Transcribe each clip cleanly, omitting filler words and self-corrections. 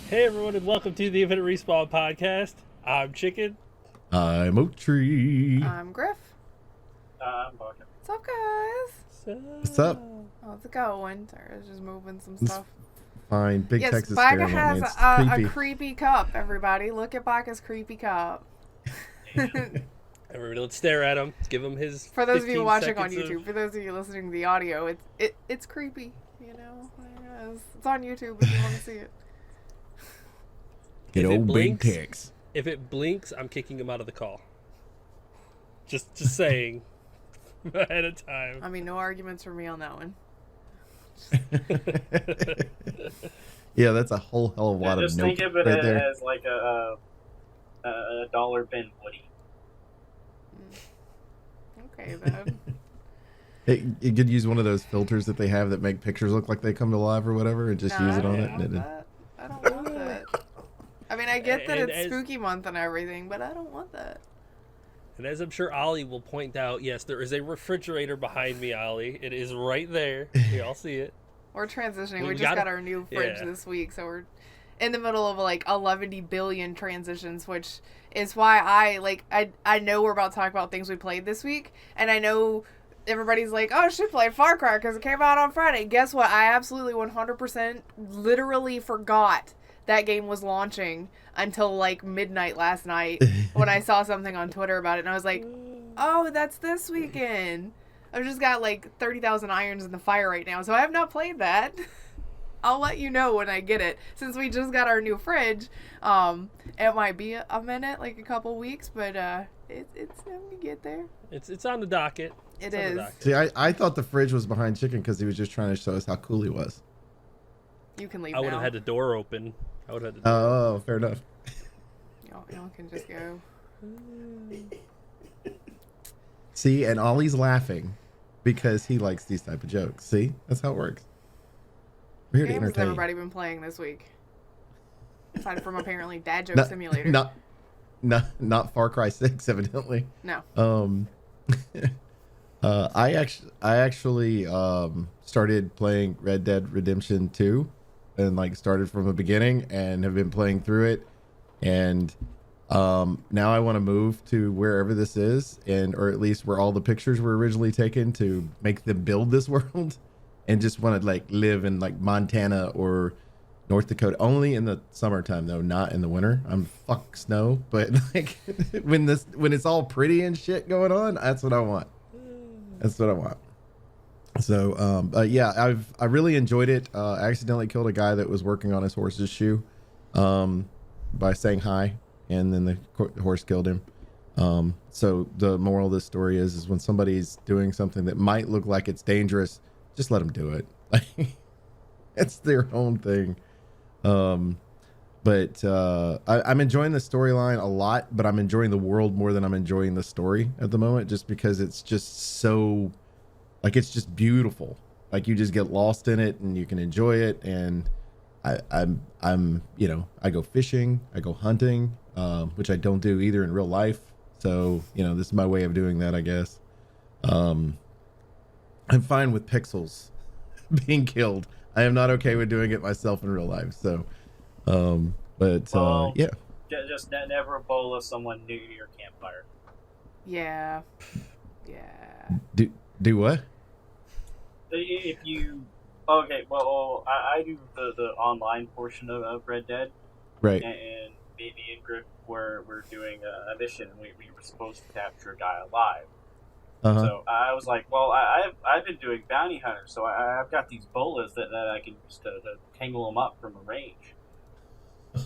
Hey everyone, and welcome to the Infinite Respawn podcast. I'm Chicken. I'm Oak Tree. I'm Grif. I'm Baka. What's up, guys? What's up? How's it going? Sorry, I was just moving some It's stuff. Fine. Big Yes, Texas Baka Experiment. has It's a creepy. creepy cup, everybody. Look at Baka's creepy cup. Everybody, let's stare at him. Let's give him his. For those of you 15 watching on seconds YouTube, for those of you listening to the audio, it's creepy, you know? It's on YouTube if you want to see it. Get If it old Big blinks- Tex. If it blinks, I'm kicking him out of the call. Just saying. Ahead of time. I mean, no arguments for me on that one. Yeah, that's a whole hell of a lot of Just nope think of it right there. as like a dollar bin Woody. Okay, then. You could use one of those filters that they have that make pictures look like they come to life or whatever, and just No, use it I on don't it. want And that. I don't want that. I mean, I get that And it's as- spooky month and everything, but I don't want that. And as I'm sure Ollie will point out, yes, there is a refrigerator behind me, Ollie. It is right there. We all see it. We're transitioning. We We just gotta- got our new fridge yeah. this week, so we're in the middle of like 11 billion transitions, which is why I know we're about to talk about things we played this week, and I know everybody's like, oh, I should play Far Cry because it came out on Friday. Guess what? I absolutely 100% literally forgot that game was launching until like midnight last night when I saw something on Twitter about it, and I was like, oh, that's this weekend. I've just got like 30,000 irons in the fire right now, so I have not played that. I'll let you know when I get it. Since we just got our new fridge, it might be a minute, like a couple weeks, but it's going to get there. It's on the docket. It It's on the is. docket. See, I thought the fridge was behind Chicken because he was just trying to show us how cool he was. You can leave I would now. have had the door open. I would have had the door open. Oh, fair enough. Y'all can just go. See, and Ollie's laughing because he likes these type of jokes. See, that's how it works. We're here to Games has entertain. everybody been playing this week? Aside from apparently Dad Joke Not- Simulator. Not Far Cry 6, evidently. No. I actually started playing Red Dead Redemption 2 and like started from the beginning and have been playing through it, and now I want to move to wherever this is, and or at least where all the pictures were originally taken, to make them build this world, and just want to like live in like Montana or North Dakota, only in the summertime though, not in the winter. I'm fuck snow, but like when it's all pretty and shit going on, that's what I want. That's what I want. So, yeah, I really enjoyed it. I accidentally killed a guy that was working on his horse's shoe, by saying hi, and then the horse killed him. So the moral of this story is when somebody's doing something that might look like it's dangerous, just let them do it. It's their own thing. But I'm enjoying the storyline a lot, but I'm enjoying the world more than I'm enjoying the story at the moment, just because it's just so, like, it's just beautiful. Like, you just get lost in it and you can enjoy it. And I'm I go fishing, I go hunting, which I don't do either in real life. So, this is my way of doing that, I guess. I'm fine with pixels being killed. I am not okay with doing it myself in real life. So, Well, yeah. Just never bowl someone new to your campfire. Yeah. Do what? If you well, I do the online portion of Red Dead, Right. and me and Grif were doing a mission. We were supposed to capture a guy alive. Uh-huh. So I was like, well, I've been doing bounty hunters, so I've got these bolas that I can use to tangle them up from a range.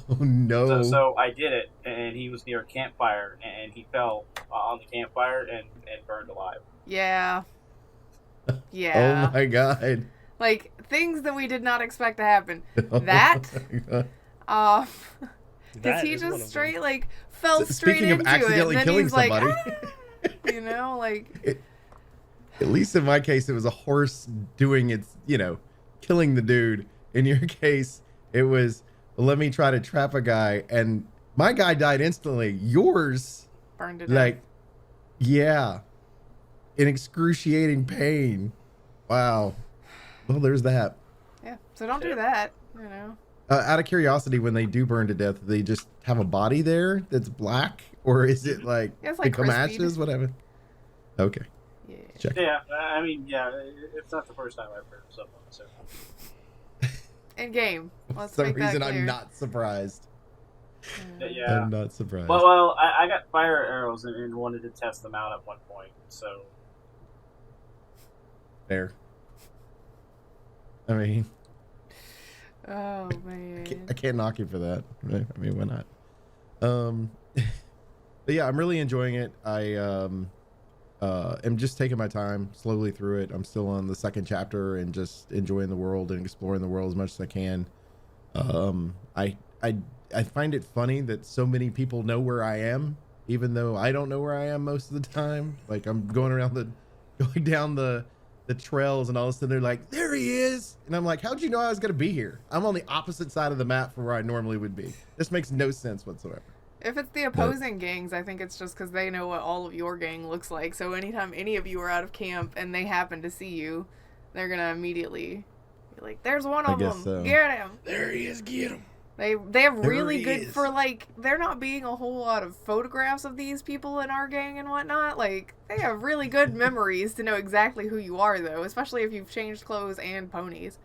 Oh no. So I did it, and he was near a campfire, and he fell on the campfire and burned alive. Yeah. Oh my god. Like, things that we did not expect to happen. Oh That? my God. Because That he is one of just them. straight, like, fell straight Speaking of into accidentally it. And then killing he's like, somebody. "Ah," like... At least in my case, it was a horse doing its, killing the dude. In your case, it was, let me try to trap a guy, and my guy died instantly. Yours, Burned it like, yeah, in excruciating pain. Wow. Well, there's that. Yeah, so don't do that, Out of curiosity, when they do burn to death, they just have a body there that's black, or is it like, It's like become crispied. ashes, whatever? Okay. Yeah. Check. Yeah, I mean, yeah, it's not the first time I've heard of something. So. In game. For Let's some make that reason, clear. I'm not surprised. Yeah. I'm not surprised. Well, I got fire arrows and wanted to test them out at one point. So. Fair. I mean, Oh man. I can't knock you for that. I mean, why not? But yeah, I'm really enjoying it. I am just taking my time slowly through it. I'm still on the second chapter and just enjoying the world and exploring the world as much as I can. I find it funny that so many people know where I am, even though I don't know where I am most of the time. Like, I'm going down the trails, and all of a sudden they're like, there he is, and I'm like, how'd you know I was gonna be here? I'm on the opposite side of the map from where I normally would be. This makes no sense whatsoever. If it's the opposing gangs, I think it's just because they know what all of your gang looks like. So anytime any of you are out of camp and they happen to see you, they're gonna immediately be like, "There's one of them. So. Get him!" There he is. Get him. They have There really he good is. for like there not being a whole lot of photographs of these people in our gang and whatnot. Like they have really good memories to know exactly who you are, though, especially if you've changed clothes and ponies.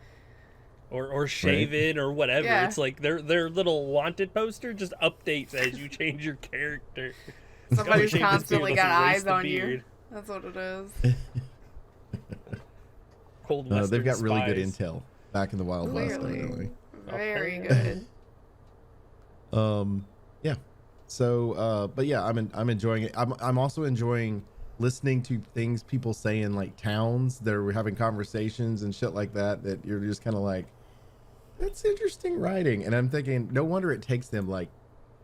Or shaven or whatever. Yeah. It's like their little wanted poster just updates as you change your character. Somebody's Shave this constantly beard, got let's erase eyes the on you. beard. That's what it is. Cold Western They've got really good spies. intel back in the Wild West. Clearly, Definitely. very Okay. good. Yeah. So, but yeah, I'm enjoying it. I'm also enjoying listening to things people say in like towns that are having conversations and shit like that. That you're just kind of like, that's interesting writing. And I'm thinking, no wonder it takes them like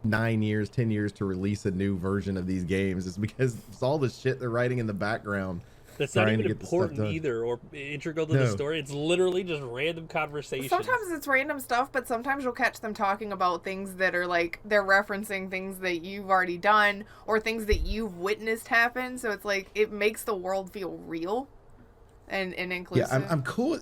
9 years, 10 years to release a new version of these games. It's because it's all the shit they're writing in the background. That's not trying even to get the stuff important done. either or integral to No. the story. It's literally just random conversations. Sometimes it's random stuff, but sometimes you'll catch them talking about things that are like they're referencing things that you've already done or things that you've witnessed happen. So it's like it makes the world feel real and inclusive. Yeah, I'm cool,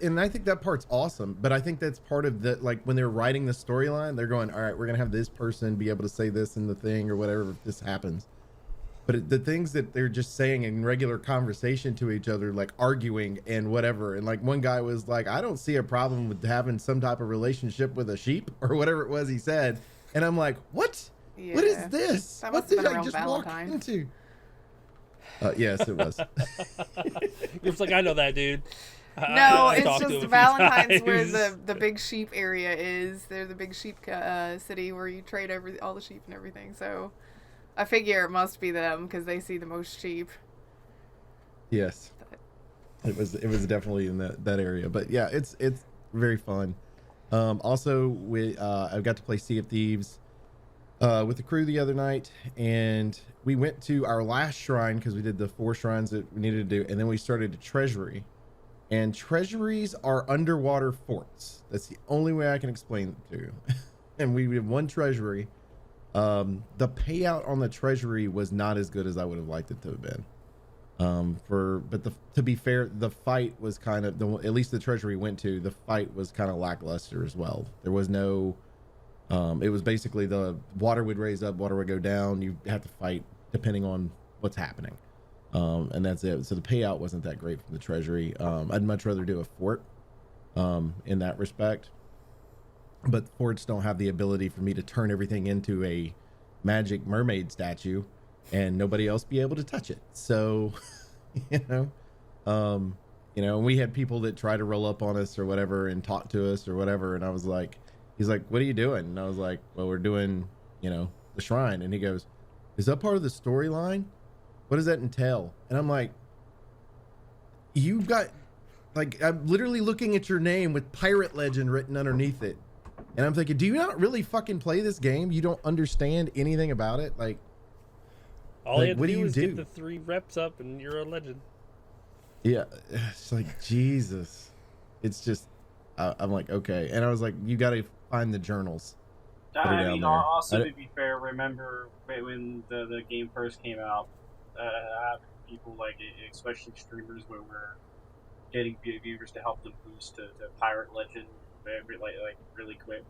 and I think that part's awesome. But I think that's part of the, like, when they're writing the storyline, they're going, all right, we're gonna have this person be able to say this in the thing or whatever if this happens. But the things that they're just saying in regular conversation to each other, like arguing and whatever, and like one guy was like, I don't see a problem with having some type of relationship with a sheep or whatever it was he said, and I'm like, what? Yeah. What is this? That What must have did been I around just Valentine's. walk into? Yes, it was. It's like, I know that dude. No, I it's talked to him just a few Valentine's where times. the big sheep area is. They're the big sheep city where you trade all the sheep and everything. So I figure it must be them because they see the most sheep. Yes, it was definitely in that area. But yeah, it's very fun. Also, I got to play Sea of Thieves with the crew the other night, and we went to our last shrine because we did the 4 shrines that we needed to do, and then we started a treasury. And treasuries are underwater forts. That's the only way I can explain it to you. And we did one treasury. The payout on the treasury was not as good as I would have liked it to have been. To be fair, the fight was kind of at least the treasury went to, the fight was kind of lackluster as well. There was no, it was basically the water would raise up, water would go down. You have to fight depending on what's happening. And that's it. So the payout wasn't that great from the treasury. I'd much rather do a fort, in that respect. But forts don't have the ability for me to turn everything into a magic mermaid statue and nobody else be able to touch it. So, we had people that try to roll up on us or whatever and talk to us or whatever. And I was like, he's like, what are you doing? And I was like, well, we're doing, the shrine. And he goes, is that part of the storyline? What does that entail? And I'm like, you've got, like, I'm literally looking at your name with Pirate Legend written underneath it. And I'm thinking, do you not really fucking play this game? You don't understand anything about it? Like, All you had to what do do you was do? get the 3 reps up and you're a legend. yeah, it's like, Jesus. It's just, I'm like, okay. And I was like, you got to find the journals. Put it I down mean, there. also to be fair, remember when the game first came out, people like, especially streamers, where we're getting viewers to help them boost to Pirate Legend like really quick.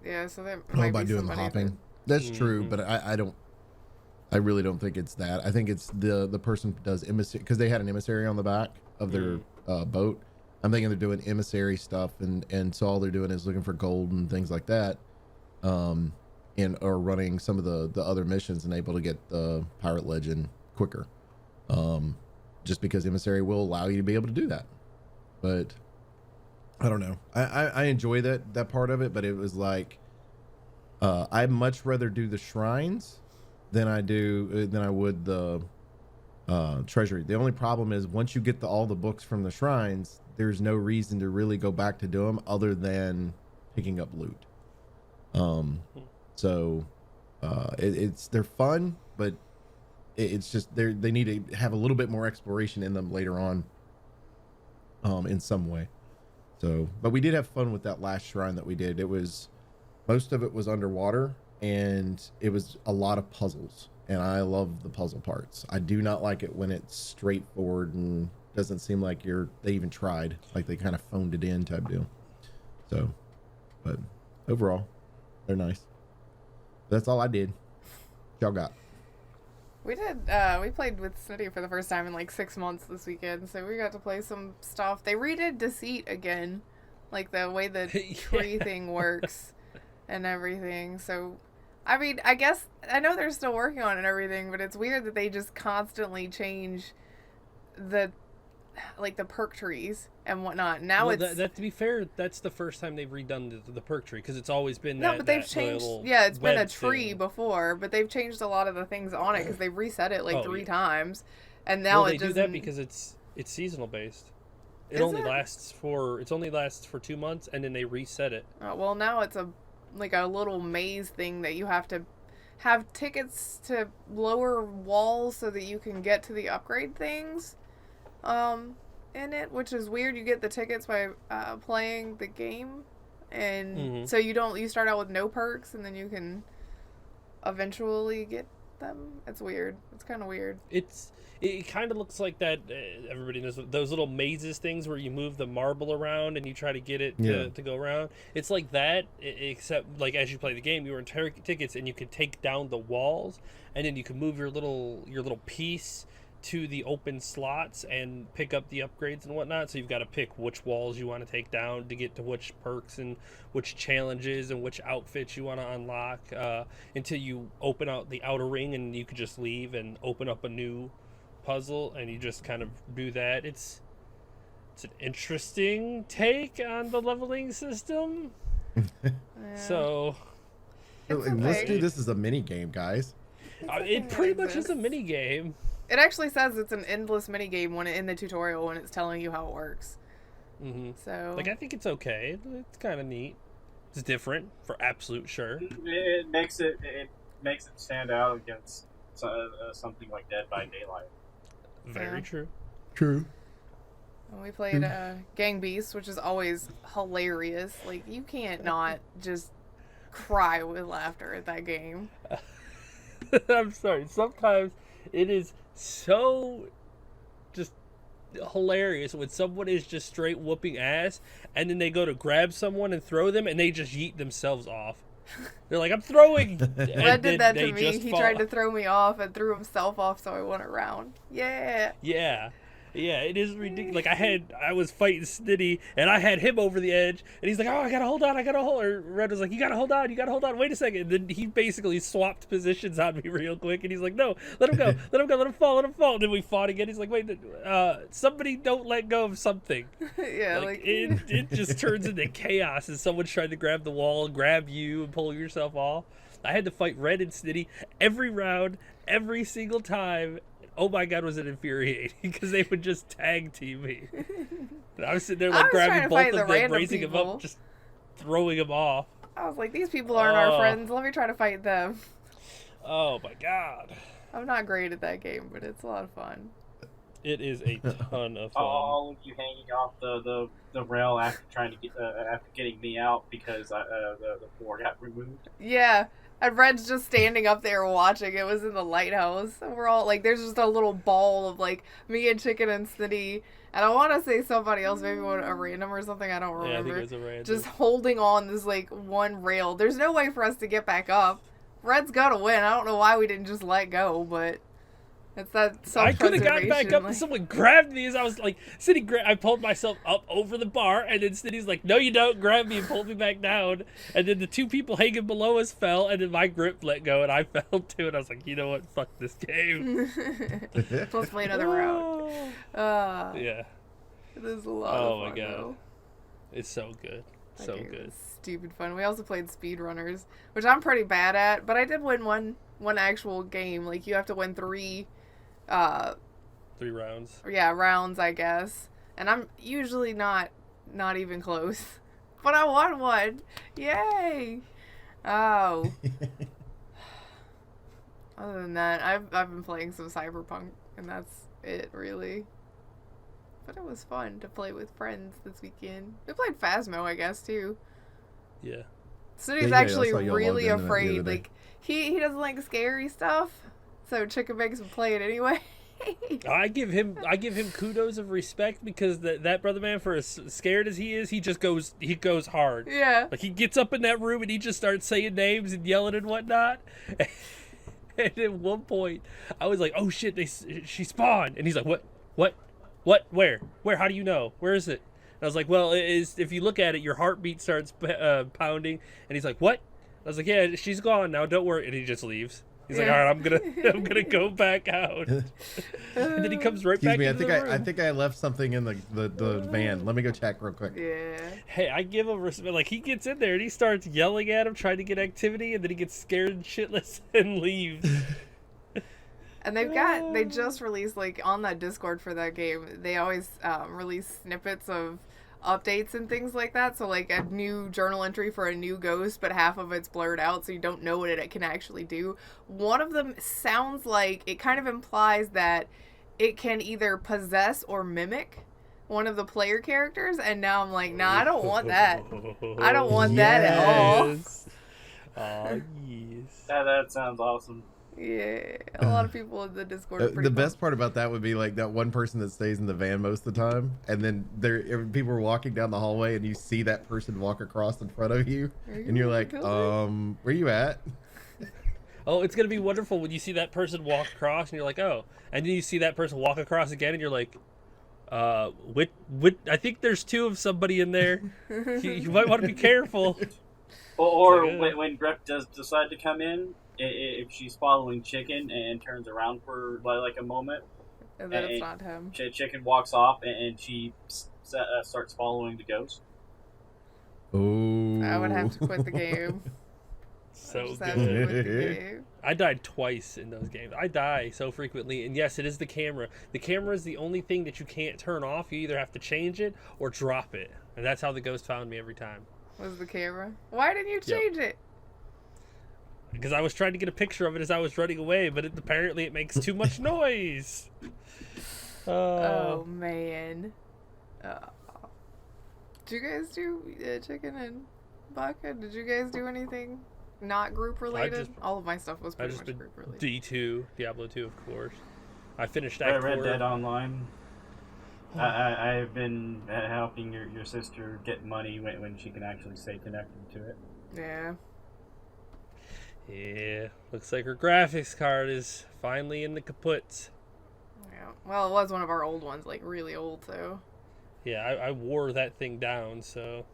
Yeah, so there Oh, might by be doing the somebody hopping. That's true, Mhm. but I really don't think it's that. I think it's the person who does emissary, because they had an emissary on the back of their boat. I'm thinking they're doing emissary stuff, and so all they're doing is looking for gold and things like that, and or running some of the other missions and able to get the pirate legend quicker, just because emissary will allow you to be able to do that. But I don't know. I enjoy that part of it, but it was like I'd much rather do the shrines than I would the treasury. The only problem is once you get all the books from the shrines, there's no reason to really go back to do them other than picking up loot. So they're fun, but it's just they need to have a little bit more exploration in them later on, in some way. So, but we did have fun with that last shrine that we did. Most of it was underwater, and it was a lot of puzzles, and I love the puzzle parts. I do not like it when it's straightforward and doesn't seem like they even tried, like they kind of phoned it in type deal. So, but overall, they're nice. That's all I did. Y'all got? We played with Snitty for the first time in like 6 months this weekend, so we got to play some stuff. They redid Deceit again, like the way the tree thing works and everything. So, I mean, I guess, I know they're still working on it and everything, but it's weird that they just constantly change the perk trees and whatnot. Now Well, it's... that to be fair, that's the first time they've redone the perk tree, because it's always been No, that. but they've that changed... little Yeah, it's been a web tree thing. before, but they've changed a lot of the things on it because they've reset it like Oh, 3 yeah. times. And now Well, it they do doesn't... that because it's seasonal based. It Is only it? lasts for 2 months, and then they reset it. Well, now it's a little maze thing that you have to have tickets to lower walls so that you can get to the upgrade things in it, which is weird. You get the tickets by playing the game, and so you start out with no perks, and then you can eventually get them. It's weird. It's kind of weird. It kind of looks like that. Everybody knows those little mazes things where you move the marble around and you try to get it to go around. It's like that, except like as you play the game, you earn tickets and you can take down the walls, and then you can move your little piece to the open slots and pick up the upgrades and whatnot. So you've got to pick which walls you want to take down to get to which perks and which challenges and which outfits you want to unlock, until you open out the outer ring, and you could just leave and open up a new puzzle, and you just kind of do that. It's an interesting take on the leveling system. Yeah. So It's let's okay. do this as a mini game, guys. it pretty much is a mini game. It actually says it's an endless minigame in the tutorial when it's telling you how it works. So Like, I think it's okay. It's kind of neat. It's different for absolute sure. It makes it stand out against something like Dead by Daylight. Very Yeah. true. True. And we played Gang Beasts, which is always hilarious. Like, you can't not just cry with laughter at that game. I'm sorry. Sometimes it is so just hilarious when someone is just straight whooping ass, and then they go to grab someone and throw them, and they just yeet themselves off. They're like, I'm throwing. Red did that to they me. just He fall. tried to throw me off and threw himself off, so I went around. Yeah. Yeah, it is ridiculous. Like, I was fighting Snitty, and I had him over the edge, and he's like, oh, I gotta hold on. Or Red was like, you gotta hold on, wait a second. And then he basically swapped positions on me real quick, and he's like, no, let him go, let him fall. And then we fought again. He's like, wait, somebody don't let go of something. Yeah, like it just turns into chaos as someone's trying to grab the wall, grab you, and pull yourself off. I had to fight Red and Snitty every round, every single time. Oh my god, was it infuriating, because they would just tag team me. And I was sitting there like grabbing both of them, raising them up, just throwing them off. I was like, these people aren't our friends. Let me try to fight them. Oh my god. I'm not great at that game, but it's a lot of fun. It is a ton of fun. All of you hanging off the rail after trying to get after getting me out because the floor got removed. Yeah, And Red's just standing up there watching. It was in the lighthouse. And we're all like, there's just a little ball of like me and Chicken and Snitty. And I want to say somebody else, maybe a random or something. I don't remember. Yeah, I think it was a random. Just holding on this like one rail. There's no way for us to get back up. Red's got to win. I don't know why we didn't just let go, but it's that I could have got back up like... and someone grabbed me as I was like, I pulled myself up over the bar, and then Cindy's like, no you don't, grab me and pulled me back down. And then the two people hanging below us fell, and then my grip let go, and I fell too, and I was like, you know what, fuck this game. Let's play another round. Yeah. It is a lot of fun, my God. though. It's so good. So good. Stupid fun. We also played speedrunners, which I'm pretty bad at, but I did win one actual game. Like, you have to win 3 rounds. Yeah, rounds, I guess. And I'm usually not even close. But I won one. Yay! Oh. Other than that, I've been playing some Cyberpunk, and that's it, really. But it was fun to play with friends this weekend. We played Phasmo, I guess, too. Yeah. Snooty's actually really afraid. Like, he doesn't like scary stuff, so Chicken makes him play it anyway. I give him kudos of respect, because that brother man, for as scared as he is, he goes hard. Yeah. Like, he gets up in that room and he just starts saying names and yelling and whatnot. And at one point, I was like, "Oh shit, she spawned," and he's like, "What? Where? How do you know? Where is it?" And I was like, "Well, if you look at it, your heartbeat starts pounding." And he's like, "What?" I was like, "Yeah, she's gone now. Don't worry." And he just leaves. He's like, "All right, I'm gonna go back out." And then he comes right back into the room. I think I left something in the van. Let me go check real quick. Yeah. Hey, I give him respect. Like, he gets in there and he starts yelling at him, trying to get activity, and then he gets scared and shitless and leaves. And they just released, like, on that Discord for that game, they always release snippets of updates and things like that. So, like, a new journal entry for a new ghost, but half of it's blurred out, so you don't know what it can actually do. One of them sounds like it kind of implies that it can either possess or mimic one of the player characters, and now I'm like, nah, I don't want that. I don't want that at all. Oh, yes. That sounds awesome. Yeah, a lot of people in the Discord are pretty the best part about that would be like that one person that stays in the van most of the time, and then people are walking down the hallway and you see that person walk across in front of you, and you're like, where you at? Oh, it's gonna be wonderful when you see that person walk across and you're like, oh, and then you see that person walk across again and you're like, I think there's 2 of somebody in there. You might want to be careful. Or when Grif does decide to come in, if she's following Chicken and turns around for like a moment, and then it's not him. Chicken walks off and she starts following the ghost. Oh, I would have to quit the game. So good. I died twice in those games. I die so frequently, and yes, it is the camera. The camera is the only thing that you can't turn off. You either have to change it or drop it, and that's how the ghost found me every time. Was the camera? Why didn't you change it? Because I was trying to get a picture of it as I was running away, but apparently it makes too much noise. Oh, man. Did you guys do Chicken and Baka? Did you guys do anything not group related? All of my stuff was pretty much group related. D2, Diablo 2, of course. I finished Act 4. Red Dead Online. I've been helping your sister get money when she can actually stay connected to it. Yeah. Yeah, looks like her graphics card is finally in the kaput. Yeah, well, it was one of our old ones, like really old, so. Yeah, I wore that thing down, so.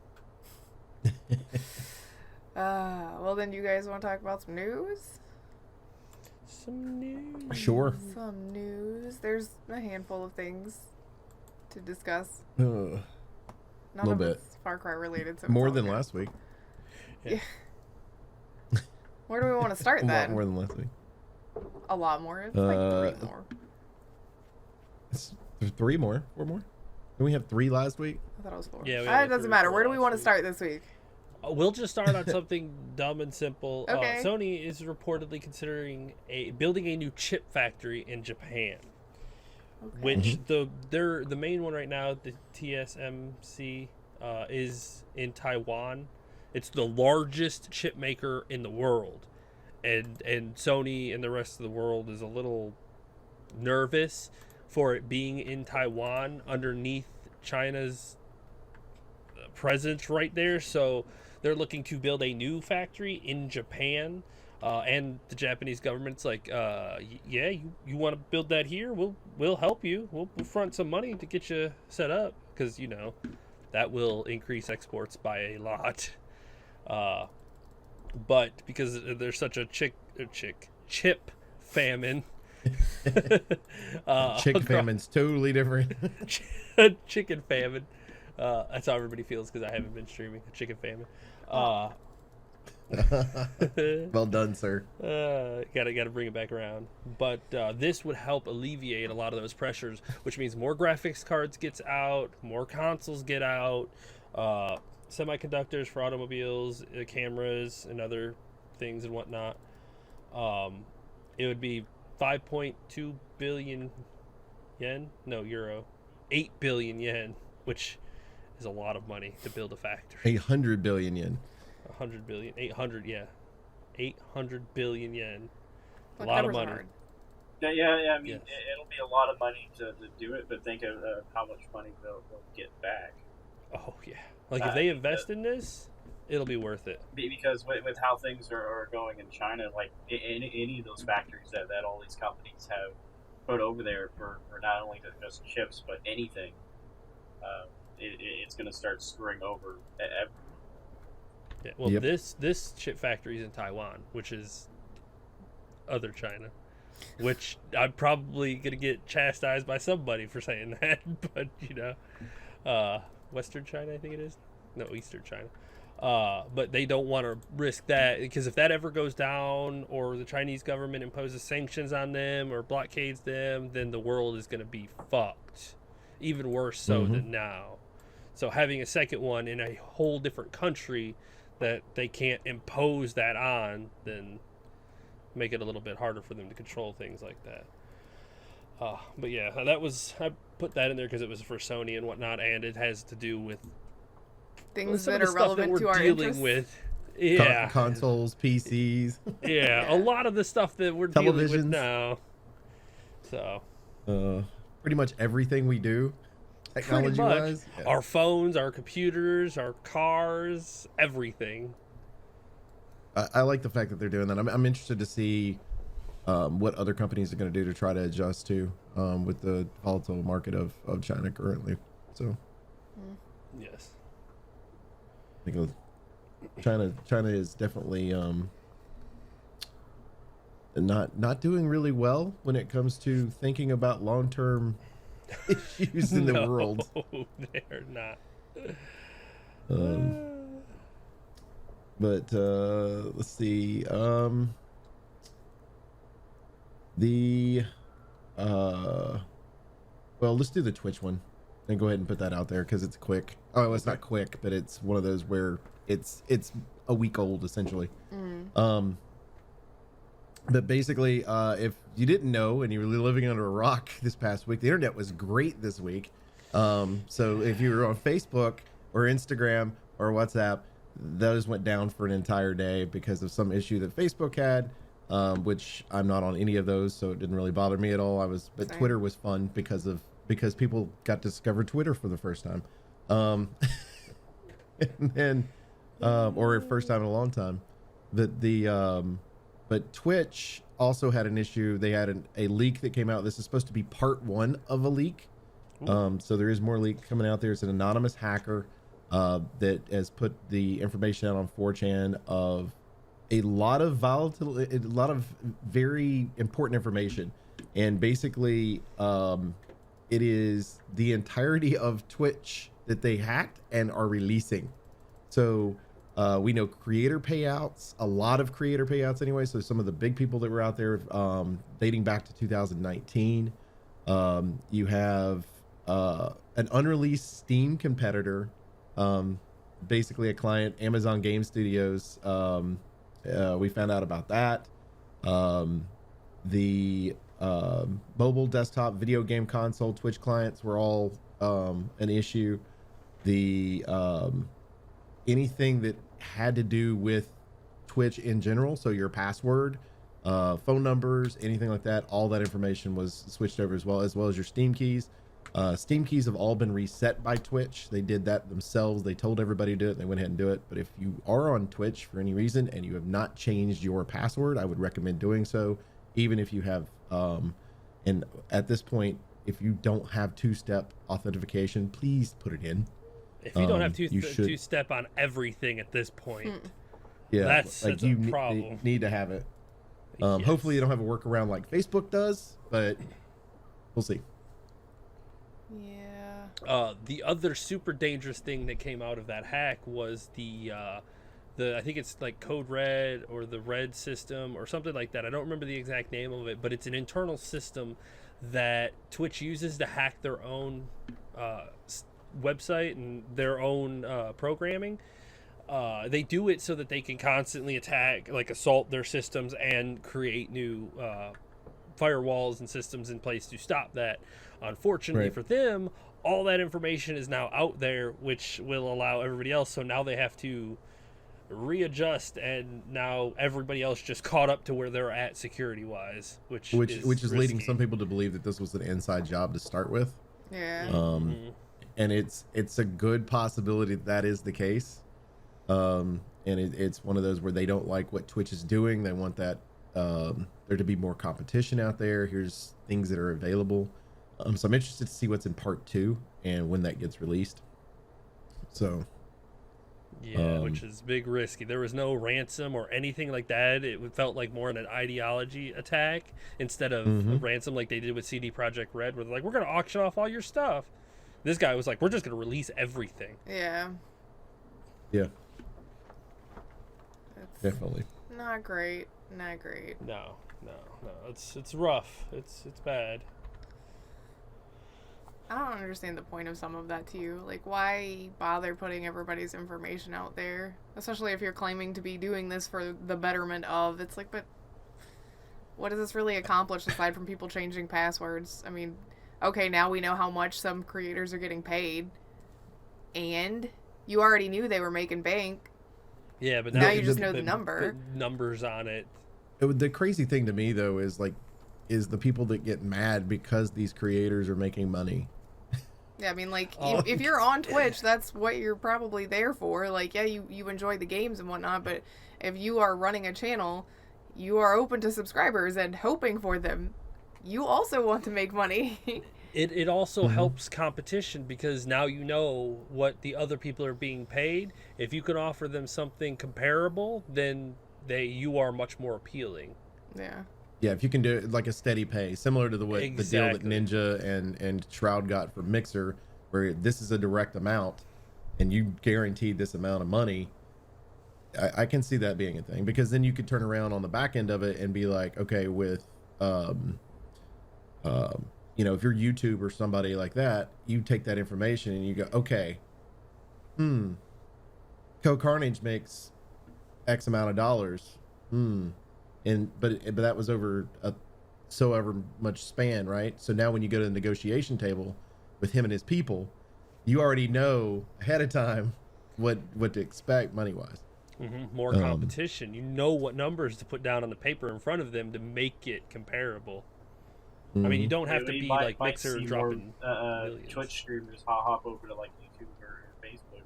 Well, then you guys want to talk about some news? Some news. Sure. Some news. There's a handful of things to discuss. None of it's Far Cry related. So more than last week. Yeah. Where do we want to start then? A lot more than last week. A lot more? It's like 3 more. There's 3 more? 4 more? Didn't we have 3 last week? I thought it was 4. Yeah, it doesn't matter. Where do we want to start this week? We'll just start on something dumb and simple. Okay. Sony is reportedly considering building a new chip factory in Japan. Okay. Which the main one right now, the TSMC, is in Taiwan. It's the largest chip maker in the world. and Sony and the rest of the world is a little nervous for it being in Taiwan underneath China's presence right there. So they're looking to build a new factory in Japan. And the Japanese government's like, yeah, you want to build that here? We'll help you. We'll front some money to get you set up, because that will increase exports by a lot. But because there's such a chip famine. Chick famine's totally different. Chicken famine. That's how everybody feels because I haven't been streaming. Chicken famine. Well done, sir. Gotta bring it back around. But this would help alleviate a lot of those pressures, which means more graphics cards gets out, more consoles get out, semiconductors for automobiles, cameras, and other things and whatnot. It would be 5.2 billion yen, no, euro, 8 billion yen, which is a lot of money to build a factory. 800 billion yen. 100 billion, 800, yeah, 800 billion yen. A What lot of numbers are money. hard? Yeah. I mean, Yes. it'll be a lot of money to do it, but think of how much money they'll get back. Oh yeah, like if they invest in this, it'll be worth it. Because with how things are going in China, like any of those factories that all these companies have put over there for not only just chips but anything, it's going to start screwing over everything. Yeah, well, Yep. this chip factory is in Taiwan, which is other China, which I'm probably gonna get chastised by somebody for saying that, but Western China, I think it is. No, Eastern China. But they don't want to risk that, because if that ever goes down, or the Chinese government imposes sanctions on them or blockades them, then the world is gonna be fucked, even worse so than now. So having a second one in a whole different country that they can't impose that on, then make it a little bit harder for them to control things like that. But yeah, I put that in there because it was for Sony and whatnot, and it has to do with Things some that of are the stuff that relevant we're to our dealing interests. with. Yeah, Consoles, PCs. yeah, a lot of the stuff that we're dealing with Televisions. now. So Pretty much everything we do, pretty technology much wise. our phones, our computers, our cars, everything. I like the fact that they're doing that. I'm interested to see what other companies are going to do to try to adjust to with the volatile market of China currently. So Yes. I think China is definitely not doing really well when it comes to thinking about long-term issues in the No, world. they're not. But let's see. Well, let's do the Twitch one and go ahead and put that out there because it's quick. Oh, it's not quick, but it's one of those where it's a week old essentially. But basically, if you didn't know and you were living under a rock this past week, the internet was great this week. So if you were on Facebook or Instagram or WhatsApp, those went down for an entire day because of some issue that Facebook had, which I'm not on any of those, so it didn't really bother me at all. But Same. Twitter was fun because people got to discover Twitter for the first time, and then or first time in a long time. But Twitch also had an issue. They had a leak that came out. This is supposed to be part one of a leak. So there is more leak coming out there. It's an anonymous hacker that has put the information out on 4chan of a lot of volatile, a lot of very important information. And basically, it is the entirety of Twitch that they hacked and are releasing. So we know creator payouts, a lot of creator payouts anyway. So some of the big people that were out there dating back to 2019. You have an unreleased Steam competitor, basically a client, Amazon Game Studios. We found out about that. The mobile, desktop, video game console, Twitch clients were all an issue. The anything that had to do with Twitch in general. So your password, phone numbers, anything like that, all that information was switched over as well as your Steam keys. Steam keys have all been reset by Twitch. They did that themselves. They told everybody to do it. And they went ahead and do it. But if you are on Twitch for any reason and you have not changed your password, I would recommend doing so. Even if you have, and at this point, if you don't have two-step authentication, please put it in. If you don't have two-step on everything at this point, yeah, that's like a problem. Need to have it. Yes. Hopefully, you don't have a workaround like Facebook does, but we'll see. Yeah. The other super dangerous thing that came out of that hack was the I think it's like Code Red or the Red system or something like that. I don't remember the exact name of it, but it's an internal system that Twitch uses to hack their own website and their own programming. They do it so that they can constantly assault their systems and create new firewalls and systems in place to stop that. Unfortunately for them, all that information is now out there, which will allow everybody else. So now they have to readjust, and now everybody else just caught up to where they're at security wise, which is leading some people to believe that this was an inside job to start with. Yeah. And it's a good possibility that is the case. And it's one of those where they don't like what Twitch is doing. They want that there to be more competition out there. Here's things that are available. So I'm interested to see what's in part 2 and when that gets released. So yeah, which is big risky. There was no ransom or anything like that. It felt like more an ideology attack instead of a ransom like they did with CD Projekt Red, where they're like, we're going to auction off all your stuff. This guy was like, we're just going to release everything. Yeah. Yeah. It's Definitely. not great. Not great. No. It's rough. It's bad. I don't understand the point of some of that too. Like, why bother putting everybody's information out there? Especially if you're claiming to be doing this for the betterment of. It's like, but what does this really accomplish aside from people changing passwords? I mean, okay, now we know how much some creators are getting paid. And you already knew they were making bank. Yeah, but now you just know the number. Put numbers on it. The crazy thing to me, though, is the people that get mad because these creators are making money. Yeah, I mean, like, if you're on Twitch, that's what you're probably there for. Like, yeah, you enjoy the games and whatnot, but if you are running a channel, you are open to subscribers and hoping for them. You also want to make money. It also helps competition because now you know what the other people are being paid. If you can offer them something comparable, then you are much more appealing. Yeah. Yeah, if you can do it like a steady pay, similar to the deal that Ninja and Shroud got for Mixer, where this is a direct amount and you guaranteed this amount of money, I can see that being a thing, because then you could turn around on the back end of it and be like, okay, with if you're YouTube or somebody like that, you take that information and you go, okay, Co-Carnage makes X amount of dollars. But that was over a so ever much span, right? So now when you go to the negotiation table with him and his people, you already know ahead of time what to expect money wise. More competition. You know what numbers to put down on the paper in front of them to make it comparable. I mean, you don't have to be like Mixer dropping Twitch streamers hop over to like YouTube or Facebook.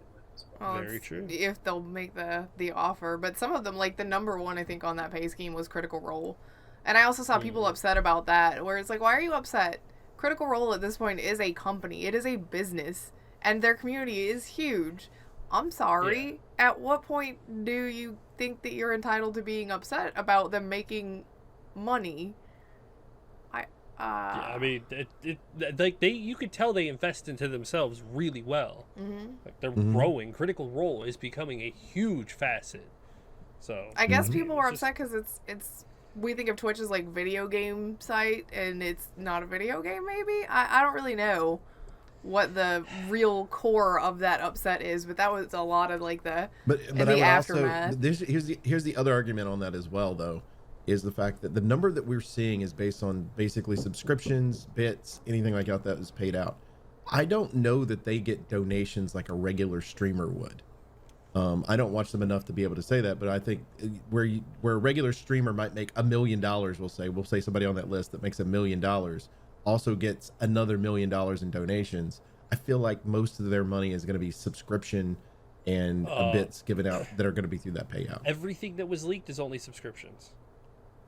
Well, very true. If they'll make the offer, but some of them, like the number one I think on that pay scheme was Critical Role, and I also saw people upset about that, where it's like, why are you upset? Critical Role at this point is a company, it is a business, and their community is huge. I'm sorry. Yeah. At what point do you think that you're entitled to being upset about them making money? Yeah, I mean, you could tell they invest into themselves really well. Like they're growing. Critical Role is becoming a huge facet. So I guess people were upset because it's we think of Twitch as like video game site, and it's not a video game. Maybe I don't really know what the real core of that upset is, but that was a lot of like the aftermath. Here's the other argument on that as well, though. Is the fact that the number that we're seeing is based on basically subscriptions, bits, anything like that is paid out. I don't know that they get donations like a regular streamer would. I don't watch them enough to be able to say that, but I think where a regular streamer might make $1 million, we'll say somebody on that list that makes $1 million also gets another $1 million in donations. I feel like most of their money is going to be subscription and bits given out that are going to be through that payout. Everything that was leaked is only subscriptions.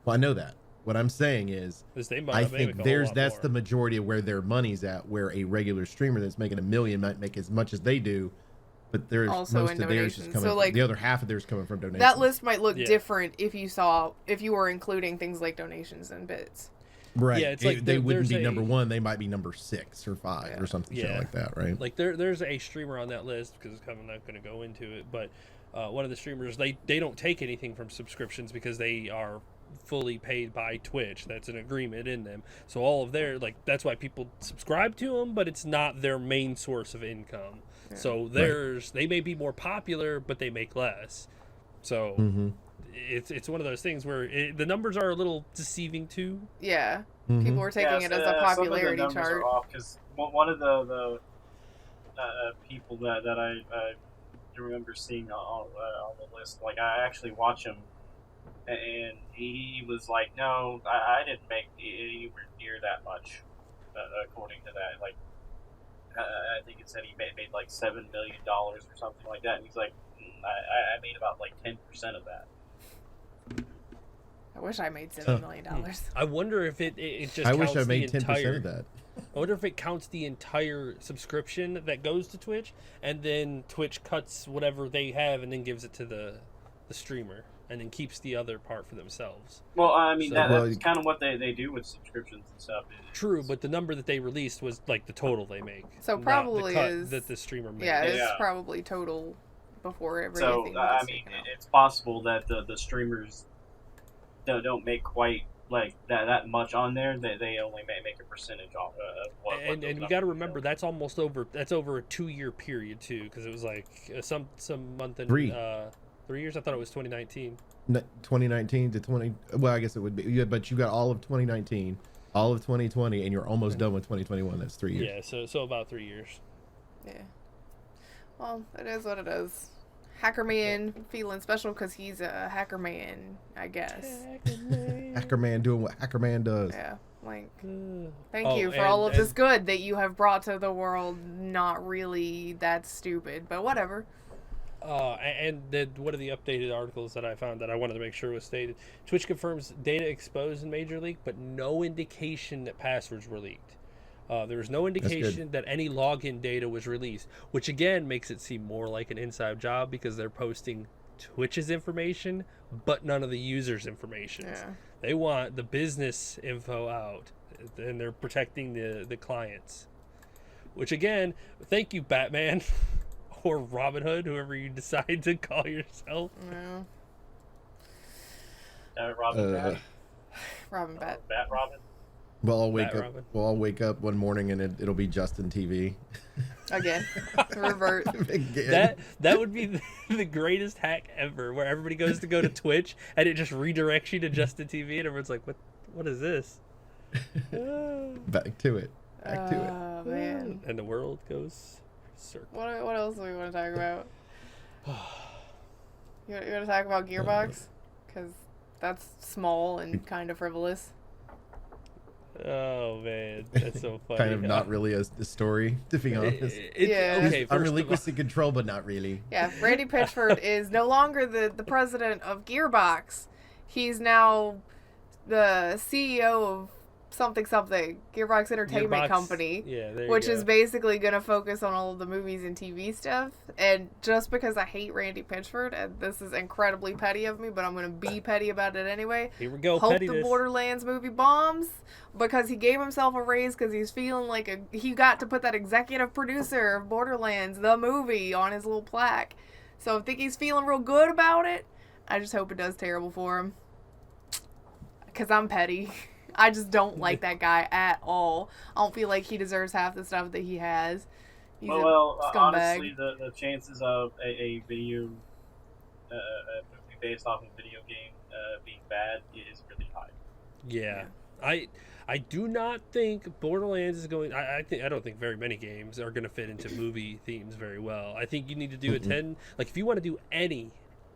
Well, I know that. What I'm saying is, I think that's the majority of where their money's at. Where a regular streamer that's making $1 million might make as much as they do, but there's also most of theirs is coming. So, like, the other half of theirs coming from donations. That list might look different if you were including things like donations and bits. Right. Yeah, it's like they wouldn't be number 1. They might be number 6 or 5 or something like that, right? Like there's a streamer on that list, because I'm not going to go into it, but one of the streamers, they don't take anything from subscriptions because they are fully paid by Twitch. That's an agreement in them. So all of their, like, that's why people subscribe to them, but it's not their main source of income. Yeah. So they may be more popular, but they make less. So it's one of those things where the numbers are a little deceiving too. Yeah, people are taking it as a popularity chart. Because one of the people that I remember seeing on the list, like, I actually watch him, and he was like, "No, I didn't make anywhere near that much." According to that, like, I think it said he made like $7 million or something like that, and he's like, I made about like 10% of that. I wish I made $7 million. I wonder if it just. I counts wish I made 10% of that. I wonder if it counts the entire subscription that goes to Twitch, and then Twitch cuts whatever they have and then gives it to the streamer, and then keeps the other part for themselves. Well, I mean, that's kind of what they do with subscriptions and stuff. True, but the number that they released was like the total they make. So probably the cut that the streamer made. Yeah, it's probably total before everything. So, I mean, it's possible that the streamers don't make quite like that much on there. They only make a percentage off of what. And you got to remember, that's over a 2-year period too, because it was like some month in 3 years. I thought it was 2019. 2019 to 20. Well, I guess it would be. But you got all of 2019, all of 2020, and you're almost done with 2021. That's 3 years. Yeah, so about 3 years. Yeah. Well, it is what it is. Hacker Man feeling special because he's a hacker man, I guess. Hacker Man doing what Hacker Man does. Yeah. Like, thank you for all of this good that you have brought to the world. Not really that stupid, but whatever. And then one of the updated articles that I found that I wanted to make sure was stated: Twitch confirms data exposed in Major League, but no indication that passwords were leaked. There was no indication that any login data was released, which again makes it seem more like an inside job because they're posting Twitch's information, but none of the users' information. Yeah. They want the business info out, and they're protecting the clients. Which again, thank you, Batman. Or Robin Hood, whoever you decide to call yourself. Yeah. Robin Bat. Bat Robin. Well, I'll wake up one morning and it'll be Justin TV. Again. Revert. Again. That would be the greatest hack ever, where everybody goes to go to Twitch and it just redirects you to Justin TV, and everyone's like, what is this? Back to it. Oh, man. And the world goes circle. What else do we want to talk about? You want to talk about Gearbox? Because that's small and kind of frivolous. Oh man, that's so funny. Kind of not really a story, to be honest. Okay, I'm relinquishing control, but not really. Yeah, Randy Pitchford is no longer the president of Gearbox. He's now the CEO of something Gearbox Entertainment Company, which is basically going to focus on all of the movies and TV stuff. And just because I hate Randy Pitchford, and this is incredibly petty of me, but I'm going to be petty about it anyway. Here we go. Hope pettiness. the Borderlands movie bombs, because he gave himself a raise because he's feeling like he got to put that executive producer of Borderlands the movie on his little plaque. So I think he's feeling real good about it. I just hope it does terrible for him, because I'm petty. I just don't like that guy at all. I don't feel like he deserves half the stuff that he has. He's a scumbag. Honestly, the chances of a video movie based off a video game being bad is really high. Yeah. I I do not think Borderlands is going. I don't think very many games are going to fit into movie themes very well. I think you need to do a 10. Like if you want to do any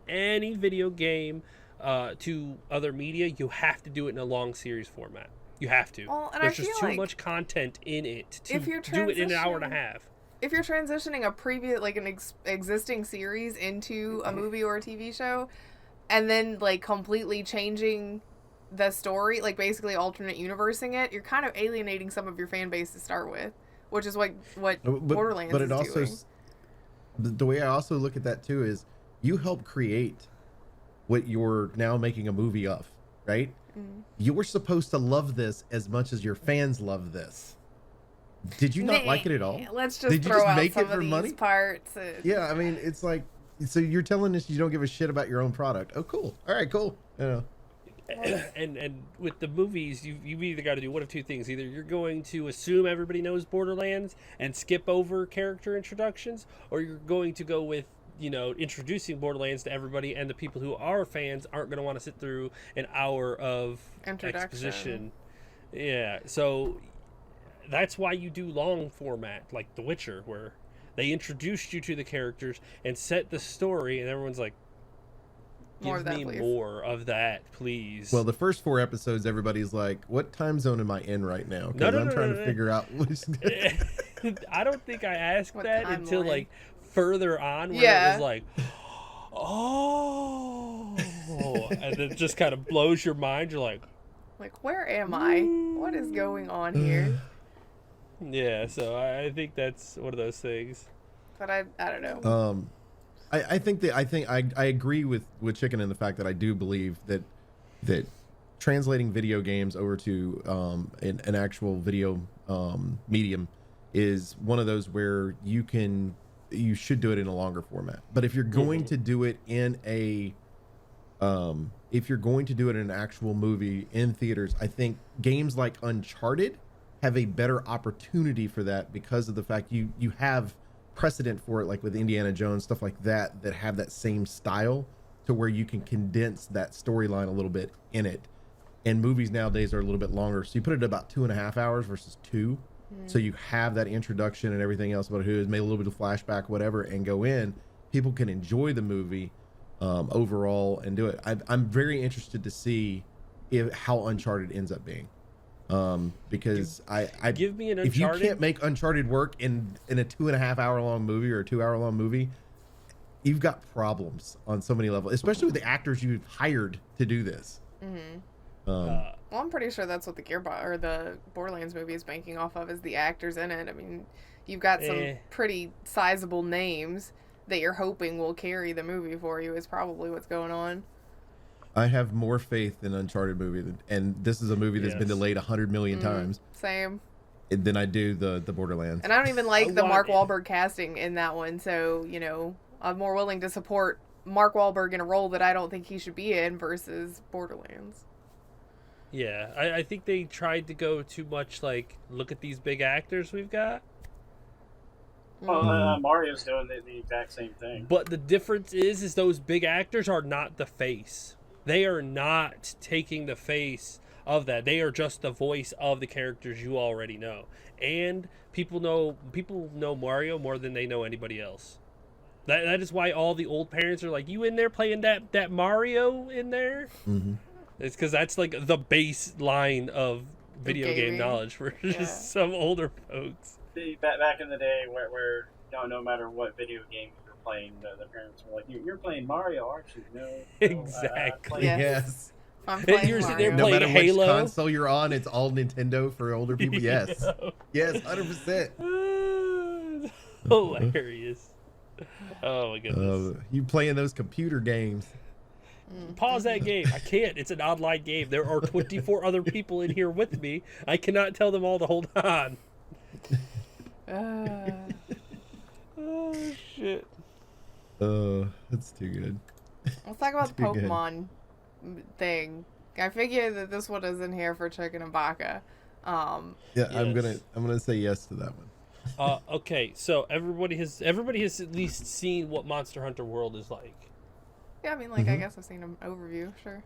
video game to other media, you have to do it in a long series format. You have to. Well, and There's I just feel too like much content in it to if you're do it in an hour and a half. If you're transitioning a previous, like an existing series into a movie or a TV show, and then like completely changing the story, like basically alternate universing it, you're kind of alienating some of your fan base to start with, which is what Borderlands but it is also doing. The way I also look at that too is you help create what you're now making a movie of, right? You were supposed to love this as much as your fans love this. Did you not like it at all? Let's just Did you throw just out make some it for of these money? parts. Yeah, I mean, it's like, so you're telling us you don't give a shit about your own product. Oh, cool. All right, cool. And with the movies, you've either got to do one of two things. Either you're going to assume everybody knows Borderlands and skip over character introductions, or you're going to go with, introducing Borderlands to everybody, and the people who are fans aren't going to want to sit through an hour of exposition. Yeah, so that's why you do long format, like The Witcher, where they introduced you to the characters and set the story, and everyone's like, give me more of that, please. Well, the first 4 episodes, everybody's like, what time zone am I in right now? Because I'm trying to figure out what's... I don't think I asked that until, timeline? like, further on, where it was like, oh, and it just kind of blows your mind. You're like, where am I? What is going on here? Yeah, so I think that's one of those things. But I don't know. I agree with Chicken in the fact that I do believe that translating video games over to an actual video medium is one of those where you should do it in a longer format. But if you're going to do it in an actual movie in theaters, I think games like Uncharted have a better opportunity for that because of the fact you have precedent for it, like with Indiana Jones, stuff like that have that same style to where you can condense that storyline a little bit in it. And movies nowadays are a little bit longer, so you put it at about 2.5 hours versus 2. So you have that introduction and everything else about who is, made a little bit of flashback, whatever, and go in. People can enjoy the movie overall and do it. I'm very interested to see how Uncharted ends up being. Because I give me an if you Uncharted. can't make Uncharted work in a 2.5 hour long movie or a 2 hour long movie, you've got problems on so many levels, especially with the actors you've hired to do this. Well, I'm pretty sure that's what the Gearbox or the Borderlands movie is banking off of, is the actors in it. I mean, you've got some pretty sizable names that you're hoping will carry the movie for you, is probably what's going on. I have more faith in Uncharted movie, and this is a movie that's been delayed 100 million times. Same. Than I do the Borderlands. And I don't even like the Mark Wahlberg casting in that one, so, I'm more willing to support Mark Wahlberg in a role that I don't think he should be in versus Borderlands. Yeah, I think they tried to go too much, like, look at these big actors we've got. Well, Mario's doing the exact same thing. But the difference is those big actors are not the face. They are not taking the face of that. They are just the voice of the characters you already know. And people know Mario more than they know anybody else. That is why all the old parents are like, you in there playing that Mario in there? Mm-hmm. It's because that's like the baseline of video game knowledge for just some older folks. Back in the day where no matter what video game you were playing, the parents were like, you're playing Mario, aren't you? No. Exactly. Yes. I'm playing You're Mario. there No playing matter Halo. which console you're on, it's all Nintendo for older people. Yes. Yes, 100%. Hilarious. Oh my goodness. You playing those computer games. Pause that game. I can't. It's an online game. There are 24 other people in here with me. I cannot tell them all to hold on. Oh, shit. That's too good. Let's talk about the Pokemon thing. I figured that this one is in here for Chicken and Baka. Yeah, Yes. I'm gonna say yes to that one. Okay, so everybody has at least seen what Monster Hunter World is like. Yeah, I mean, I guess I've seen an overview, sure.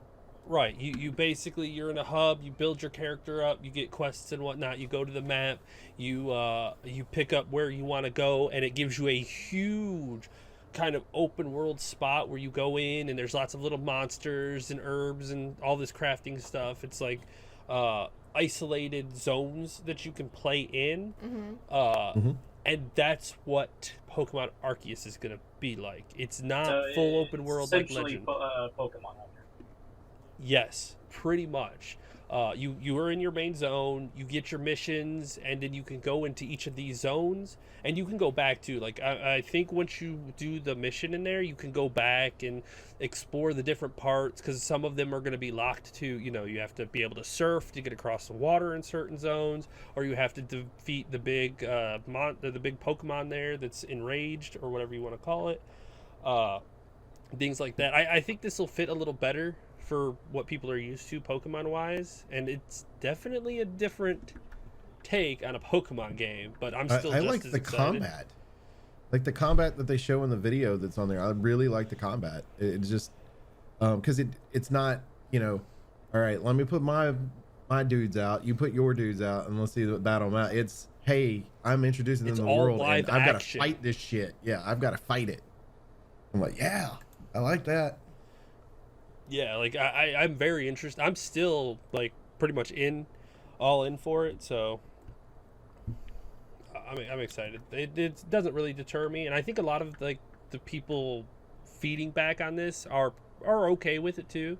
Right. You basically, you're in a hub. You build your character up. You get quests and whatnot. You go to the map. You pick up where you want to go, and it gives you a huge kind of open world spot where you go in, and there's lots of little monsters and herbs and all this crafting stuff. It's like isolated zones that you can play in. And that's what Pokemon Arceus is going to be like. It's not full open world like Legend. Pokemon Hunter. Yes, pretty much. You are in your main zone, you get your missions, and then you can go into each of these zones, and you can go back to, like, I think once you do the mission in there, you can go back and explore the different parts, because some of them are going to be locked to, you have to be able to surf to get across the water in certain zones, or you have to defeat the big the big Pokemon there that's enraged, or whatever you want to call it. Things like that. I think this will fit a little better for what people are used to Pokemon wise, and it's definitely a different take on a Pokemon game, but I'm still I just like as the excited. combat, like the combat that they show in the video that's on there. I really like the combat. It's just because it's not, all right, let me put my dudes out, you put your dudes out, and let's see the battle map. It's, hey, I'm introducing them to the world, and I've got to fight this shit. Yeah, I've got to fight it. I'm like, yeah, I like that. Yeah, like I'm very interested. I'm still like pretty much all in for it. So I'm excited. It doesn't really deter me, and I think a lot of like the people feeding back on this are okay with it too.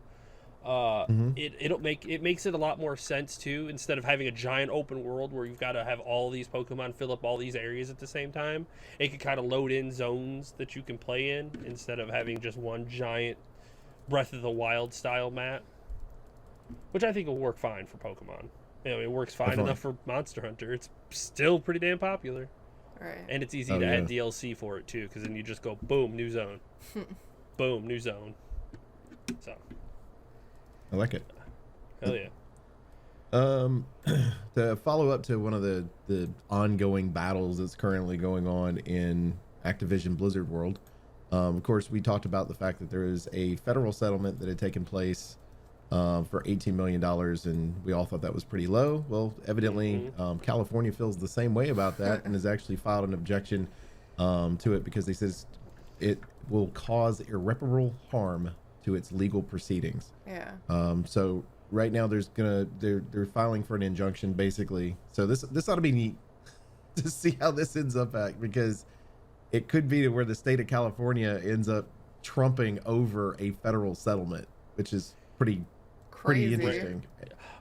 It makes it a lot more sense too. Instead of having a giant open world where you've got to have all these Pokemon fill up all these areas at the same time, it can kind of load in zones that you can play in instead of having just one giant Breath of the Wild style map, which I think will work fine for Pokemon. It works fine enough for Monster Hunter. It's still pretty damn popular, right? And it's easy to add DLC for it too, because then you just go boom, new zone, boom, new zone. So I like it. Hell yeah. To follow up to one of the ongoing battles that's currently going on in Activision Blizzard world. Of course, we talked about the fact that there is a federal settlement that had taken place for $18 million, and we all thought that was pretty low. Well, evidently, California feels the same way about that and has actually filed an objection to it because they says it will cause irreparable harm to its legal proceedings. Yeah. So right now, they're filing for an injunction, basically. So this ought to be neat to see how this ends up at, because it could be to where the state of California ends up trumping over a federal settlement, which is pretty interesting.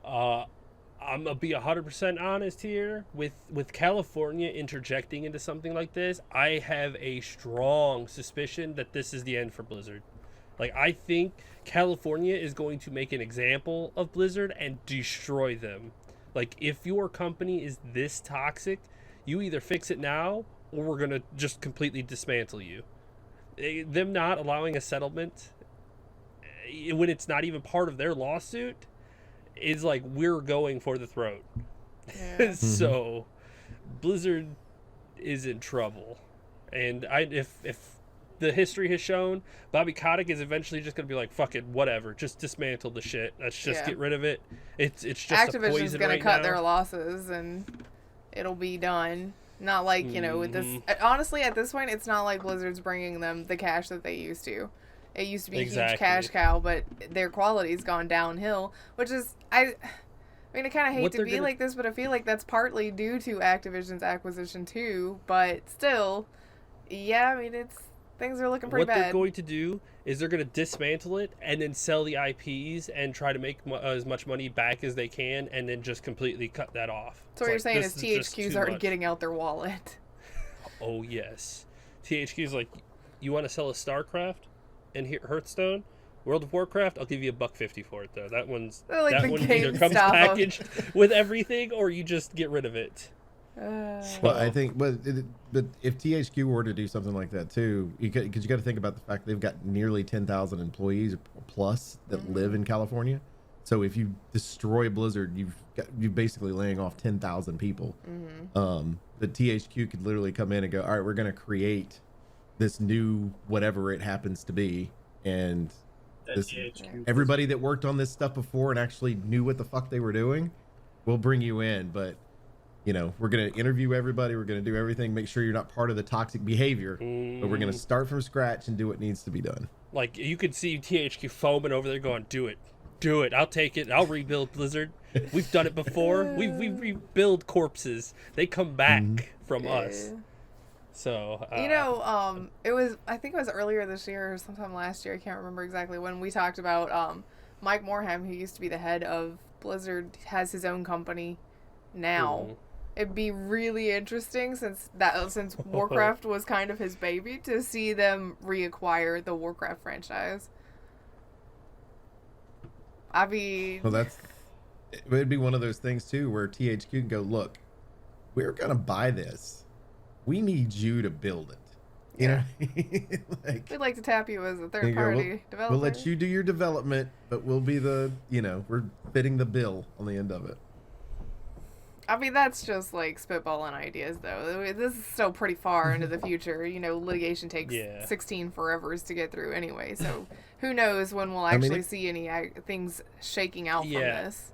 I'm gonna be 100% honest here with California interjecting into something like this. I have a strong suspicion that this is the end for Blizzard. Like, I think California is going to make an example of Blizzard and destroy them. Like, if your company is this toxic, you either fix it now or we're going to just completely dismantle you. Them not allowing a settlement when it's not even part of their lawsuit is like, we're going for the throat. Yeah. So Blizzard is in trouble. And if the history has shown, Bobby Kotick is eventually just going to be like, fuck it, whatever. Just dismantle the shit. Let's just get rid of it. It's just Activision's going to cut their losses and it'll be done. Not like, with this... Honestly, at this point, it's not like Blizzard's bringing them the cash that they used to. It used to be a huge cash cow, but their quality's gone downhill, which is... I kind of hate to be like this, but I feel like that's partly due to Activision's acquisition too, but still, it's... Things are looking pretty bad. What they're going to do is they're going to dismantle it and then sell the IPs and try to make as much money back as they can, and then just completely cut that off. So what you're saying is THQ's already getting out their wallet. Oh, yes. THQ's like, you want to sell a StarCraft and Hearthstone? World of Warcraft? I'll give you $1.50 for it, though. That one either comes packaged with everything, or you just get rid of it. Well, I think, but if THQ were to do something like that too, because you got to think about the fact they've got nearly 10,000 employees plus that live in California. So if you destroy Blizzard, you're basically laying off 10,000 people. The THQ could literally come in and go, all right, we're going to create this new whatever it happens to be, and everybody that worked on this stuff before and actually knew what the fuck they were doing, we'll bring you in. But we're gonna interview everybody. We're gonna do everything. Make sure you're not part of the toxic behavior. But we're gonna start from scratch and do what needs to be done. Like you could see THQ foaming over there, going, "Do it! I'll take it. I'll rebuild Blizzard. We've done it before. We rebuild corpses. They come back from us." So I think it was earlier this year or sometime last year. I can't remember exactly when we talked about Mike Morhaime, who used to be the head of Blizzard, has his own company now. It'd be really interesting since Warcraft was kind of his baby to see them reacquire the Warcraft franchise. I mean, well, it would be one of those things too where THQ can go, look, we're gonna buy this. We need you to build it. You know, we'd like to tap you as a third party developer. We'll let you do your development, but we'll be we're fitting the bill on the end of it. I mean, that's just like spitballing ideas, though. This is still pretty far into the future. Litigation takes 16 forevers to get through anyway. So who knows when we'll actually see any things shaking out from this.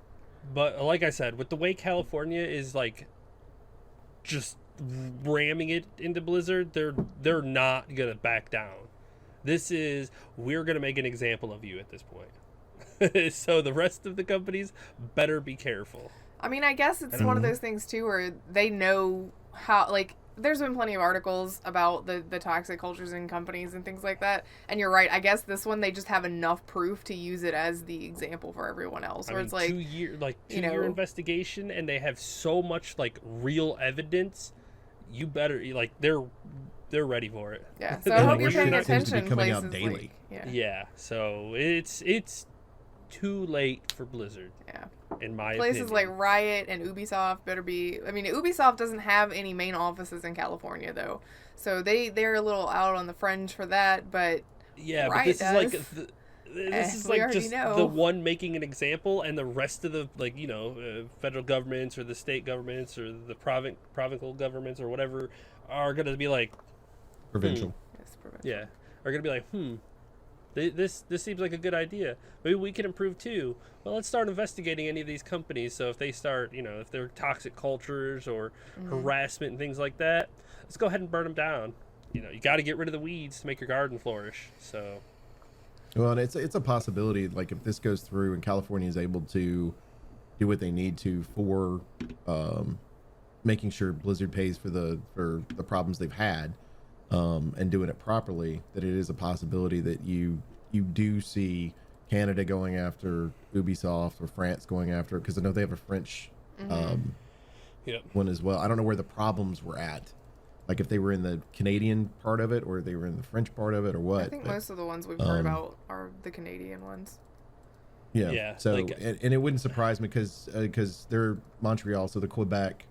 But like I said, with the way California is like just ramming it into Blizzard, they're not gonna back down. We're gonna make an example of you at this point. So the rest of the companies better be careful. I mean, I guess it's one of those things, too, where they know how, there's been plenty of articles about the toxic cultures in companies and things like that. And you're right. I guess this one, they just have enough proof to use it as the example for everyone else. Where it's 2 year investigation, and they have so much, real evidence. You better, they're ready for it. Yeah, so I hope you're paying attention. Seems to be coming out daily. Yeah, so it's too late for Blizzard. Yeah. In my Places opinion. like Riot and Ubisoft better be... I mean, Ubisoft doesn't have any main offices in California, though. So they're a little out on the fringe for that, but yeah, Riot but this is just the one making an example, and the rest of the federal governments or the state governments or the provincial governments or whatever are going to be like... Provincial. Yes, provincial. Yeah. Are going to be like, This seems like a good idea. Maybe we can improve too. Well, let's start investigating any of these companies. So if they start, if they're toxic cultures or harassment and things like that, let's go ahead and burn them down. You got to get rid of the weeds to make your garden flourish. So, well, and it's a possibility. Like if this goes through and California is able to do what they need to for making sure Blizzard pays for the problems they've had. And doing it properly, that it is a possibility that you do see Canada going after Ubisoft or France going after it, because I know they have a French one as well. I don't know where the problems were at, like if they were in the Canadian part of it or they were in the French part of it or what. I think most of the ones we've heard about are the Canadian ones. Yeah. So and it wouldn't surprise me because they're Montreal, so the Quebec.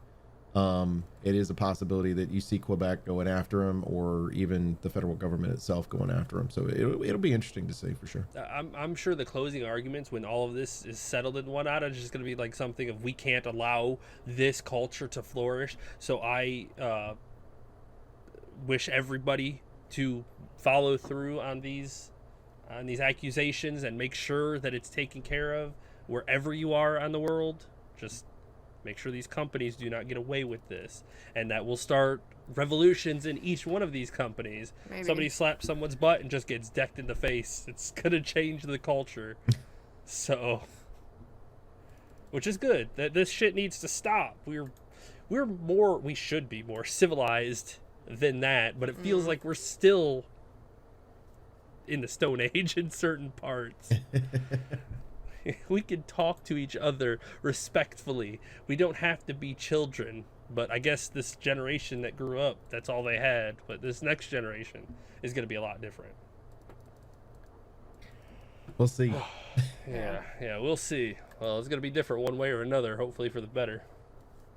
It is a possibility that you see Quebec going after him, or even the federal government itself going after him. So it'll be interesting to see for sure. I'm sure the closing arguments when all of this is settled and whatnot are just going to be like something of, we can't allow this culture to flourish. So I wish everybody to follow through on these accusations and make sure that it's taken care of wherever you are on the world. Just make sure these companies do not get away with this, and that will start revolutions in each one of these companies. Maybe. Somebody slaps someone's butt and just gets decked in the face. It's gonna change the culture. So, which is good. That this shit needs to stop. We should be more civilized than that, but it feels like we're still in the Stone Age in certain parts. We can talk to each other respectfully. We don't have to be children. But I guess this generation that grew up, that's all they had. But this next generation is going to be a lot different. We'll see. Yeah, we'll see. Well, it's going to be different one way or another, hopefully for the better.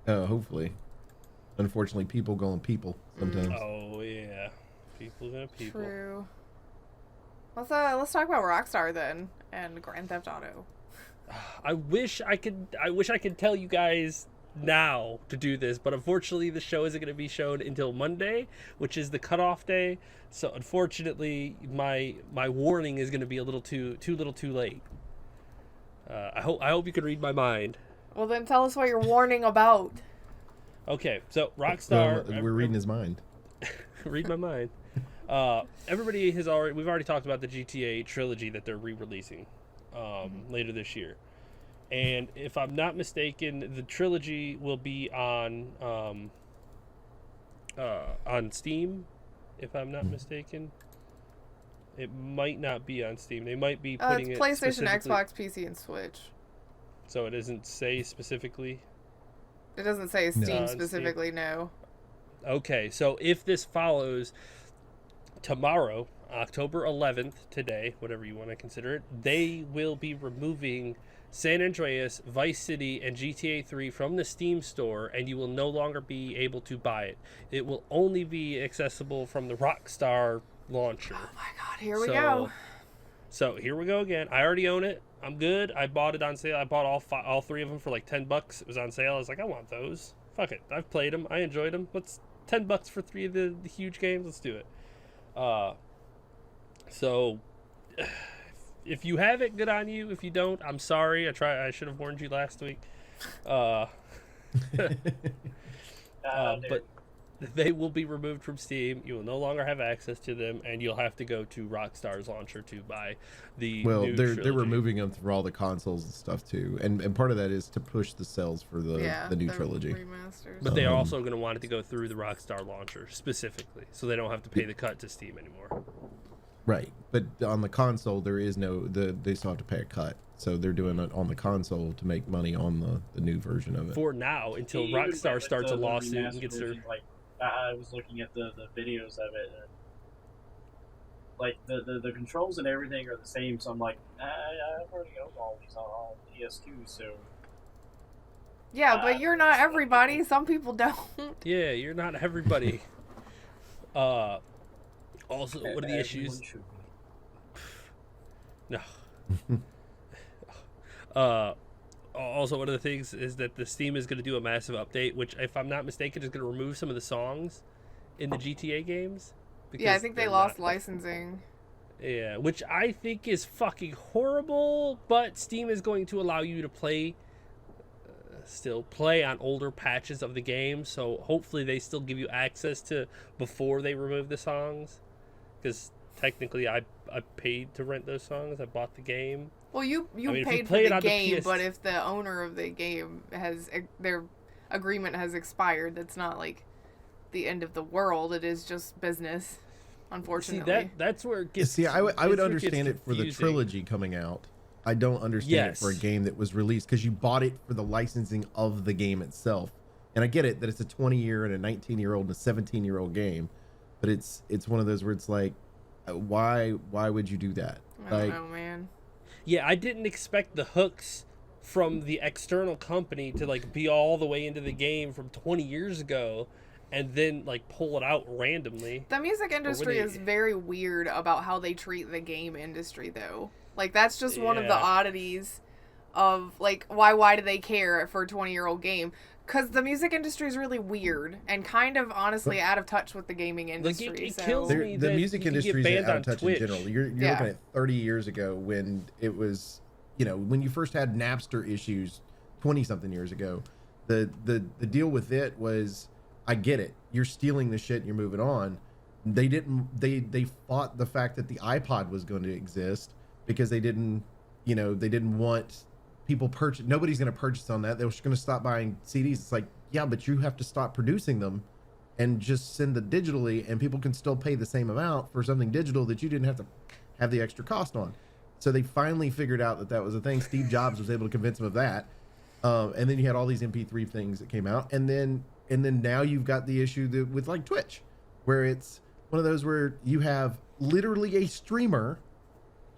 Hopefully. Unfortunately, people going people sometimes. Oh, yeah. People gonna people. True. Let's talk about Rockstar then, and Grand Theft Auto. I wish I could tell you guys now to do this, but unfortunately the show isn't going to be shown until Monday, which is the cutoff day. So unfortunately, my warning is going to be a little too late. I hope you can read my mind. Well, then tell us what you're warning about. Okay, so Rockstar. We're reading his mind. Read my mind. We've already talked about the GTA trilogy that they're re-releasing later this year. And if I'm not mistaken, the trilogy will be on Steam. If I'm not mistaken, it might not be on Steam. They might be putting it's it PlayStation, Xbox, PC, and Switch. So it doesn't say specifically. It doesn't say Steam Steam. specifically. No. Okay, so if this follows tomorrow, October 11th, today, whatever you want to consider it, they will be removing San Andreas, Vice City, and GTA 3 from the Steam store, and you will no longer be able to buy it. It will only be accessible from the Rockstar launcher. Oh my god, here we go. So here we go again. I already own it. I'm good. I bought it on sale. I bought all three of them for like $10. It was on sale. I was like, I want those. Fuck it. I've played them. I enjoyed them. Let's $10 for three of the huge games. Let's do it. So if you have it, good on you. If you don't, I'm sorry. I should have warned you last week. But they will be removed from Steam. You will no longer have access to them, and you'll have to go to Rockstar's launcher to buy the new they're trilogy. removing them for all the consoles and stuff too, and part of that is to push the sales for the new trilogy. Remasters. But they're also going to want it to go through the Rockstar launcher specifically, so they don't have to pay the cut to Steam anymore. Right, but on the console there is they still have to pay a cut, so they're doing it on the console to make money on the new version of it. For now, until Rockstar starts a lawsuit and gets their... Like, I was looking at the videos of it, and like the controls and everything are the same. So I'm like, I've already owned all these on PS2, so. Yeah, but you're not everybody. Some people don't. Yeah, you're not everybody. Also, what are the issues? No. Also, one of the things is that the Steam is going to do a massive update, which, if I'm not mistaken, is going to remove some of the songs in the GTA games. Yeah, I think they lost licensing. Yeah, which I think is fucking horrible, but Steam is going to allow you to still play on older patches of the game, so hopefully they still give you access to before they remove the songs, because technically I paid to rent those songs. I bought the game. Well, you mean, paid for the game, but if the owner of the game their agreement has expired, that's not like the end of the world. It is just business, unfortunately. See, that's where it gets... See, I would understand it for the trilogy coming out. I don't understand it for a game that was released, because you bought it for the licensing of the game itself. And I get it that it's a 20-year and a 19-year-old and a 17-year-old game, but it's one of those where it's like, why would you do that? I don't know, man. Yeah, I didn't expect the hooks from the external company to like be all the way into the game from 20 years ago and then like pull it out randomly. The music industry is very weird about how they treat the game industry, though. Like, that's just one of the oddities of, like, why do they care for a 20-year-old game? Because the music industry is really weird and kind of, honestly, out of touch with the gaming industry. Like, it kills me the that music you industry is out of touch Twitch. in general. You're looking at 30 years ago when it was, when you first had Napster issues 20-something years ago, the deal with it was, I get it. You're stealing the shit and you're moving on. They fought the fact that the iPod was going to exist because they didn't want people purchase. Nobody's going to purchase on that. They're just going to stop buying CDs. It's like, yeah, but you have to stop producing them and just send them digitally, and people can still pay the same amount for something digital that you didn't have to have the extra cost on. So they finally figured out that was a thing. Steve Jobs was able to convince them of that. And then you had all these MP3 things that came out, and then now you've got the issue with like Twitch, where it's one of those where you have literally a streamer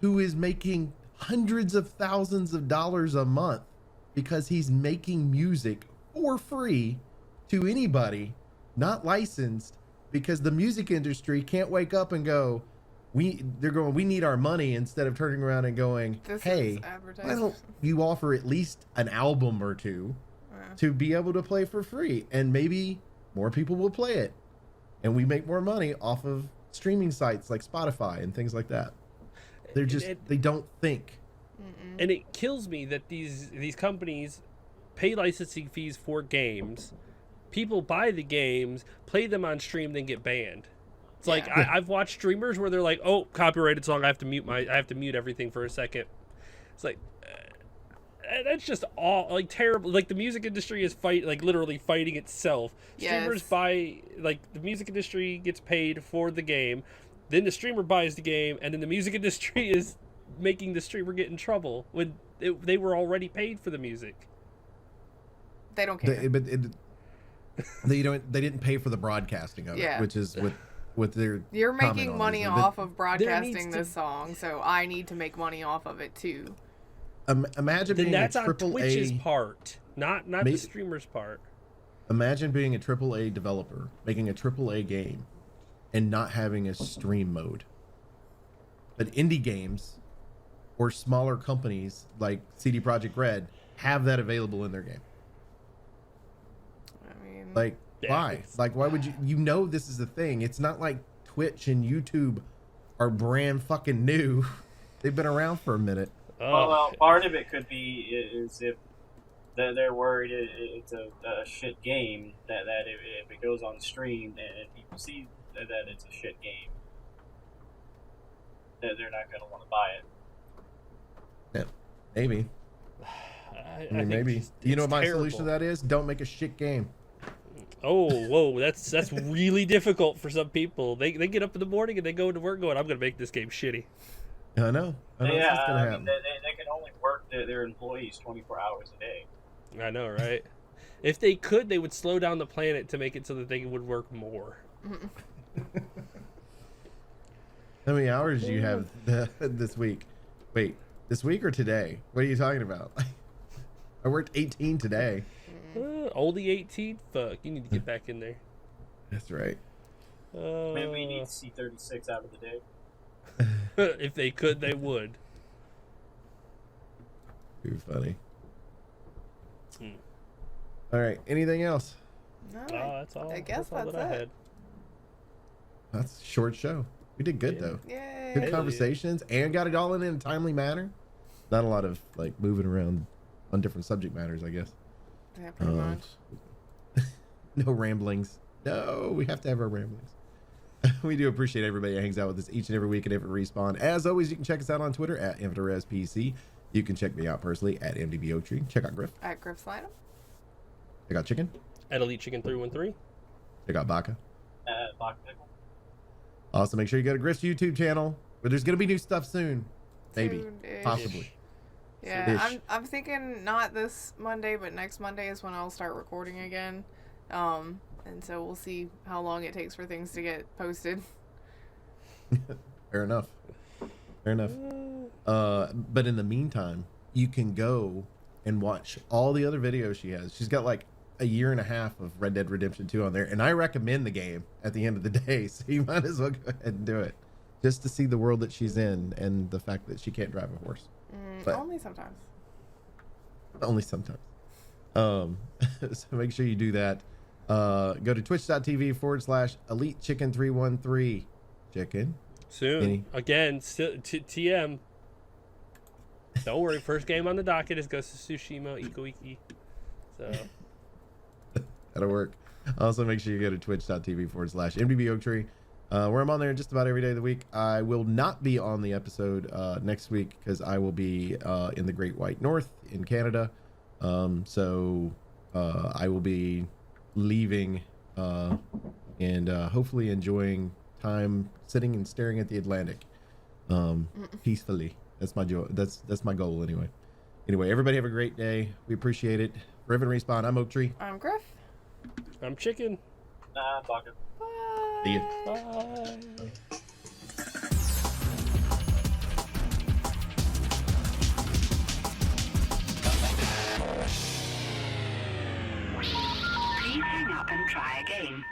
who is making hundreds of thousands of dollars a month because he's making music for free to anybody, not licensed, because the music industry can't wake up and go, we need our money, instead of turning around and going, hey, why don't you offer at least an album or two? to be able to play for free, and maybe more people will play it, and we make more money off of streaming sites like Spotify and things like that. They're just they don't think. And it kills me that these companies pay licensing fees for games. People buy the games, play them on stream, then get banned. It's like I've watched streamers where they're like, "Oh, copyrighted song. I have to mute everything for a second." It's like that's just all like terrible. Like the music industry is literally fighting itself. Streamers buy the music industry gets paid for the game, then the streamer buys the game, and then the music industry is making the streamer get in trouble when they were already paid for the music. They don't care. They didn't pay for the broadcasting of it, which is what they're. You're making money off of broadcasting this song, so I need to make money off of it too. Imagine being that's a on triple Twitch's A part, not the streamer's part. Imagine being a AAA developer making a AAA game and not having a stream mode. But indie games or smaller companies like CD Projekt Red have that available in their game. I mean, why? Why would you? You know this is a thing. It's not like Twitch and YouTube are brand fucking new. They've been around for a minute. Well, part of it could be is if they're worried it's a shit game, that if it goes on stream and people see that it's a shit game, that they're not going to want to buy it. Yeah, maybe. I mean, maybe. You know what my solution to that is? Don't make a shit game. Oh, whoa, that's really difficult for some people. They get up in the morning and they go into work going, "I'm going to make this game shitty." I know. Yeah, I mean, they can only work their employees 24 hours a day. I know, right? If they could, they would slow down the planet to make it so that they would work more. How many hours do you have this week? Wait, this week or today? What are you talking about? I worked 18 today. Oldie 18? Fuck, you need to get back in there. That's right. Maybe we need to see 36 out of the day. If they could, they would. Too funny. All right. Anything else? No, that's all. I guess that's all that's that I it. had. That's a short show. We did good though. Yay. Good conversations and got it all in a timely manner. Not a lot of moving around on different subject matters, I guess. Yeah, pretty much. No ramblings. No, we have to have our ramblings. We do appreciate everybody that hangs out with us each and every week at Infinite Respawn. As always, you can check us out on Twitter at InfiniteResPC. You can check me out personally at MDBOtree. Check out Grif. At Grif Slider. Check out Chicken. At Elite Chicken 313. Check out Baka. Baka Pickle. Also, make sure you go to Grif's YouTube channel, where there's going to be new stuff soon. Maybe. Soon-ish. Possibly. Yeah, I'm thinking not this Monday, but next Monday is when I'll start recording again. And so we'll see how long it takes for things to get posted. Fair enough. But in the meantime, you can go and watch all the other videos she has. She's got a year and a half of Red Dead Redemption 2 on there, and I recommend the game at the end of the day, so you might as well go ahead and do it, just to see the world that she's in and the fact that she can't drive a horse. But only sometimes. Only sometimes. So make sure you do that. Go to twitch.tv/Elite Chicken 313. Chicken. Soon. Again, TM. Don't worry. First game on the docket is Ghost of Tsushima Iko-Iki. So. That'll work. Also, make sure you go to twitch.tv/MDBOtree, where I'm on there just about every day of the week. I will not be on the episode next week because I will be in the Great White North in Canada. So I will be leaving and hopefully enjoying time sitting and staring at the Atlantic peacefully. That's my joy. That's my goal anyway. Everybody have a great day. We appreciate it. For Infinite Respawn, I'm Oak Tree. I'm Grif. I'm Chicken. Baka. Bye. See ya. Bye. Please hang up and try again.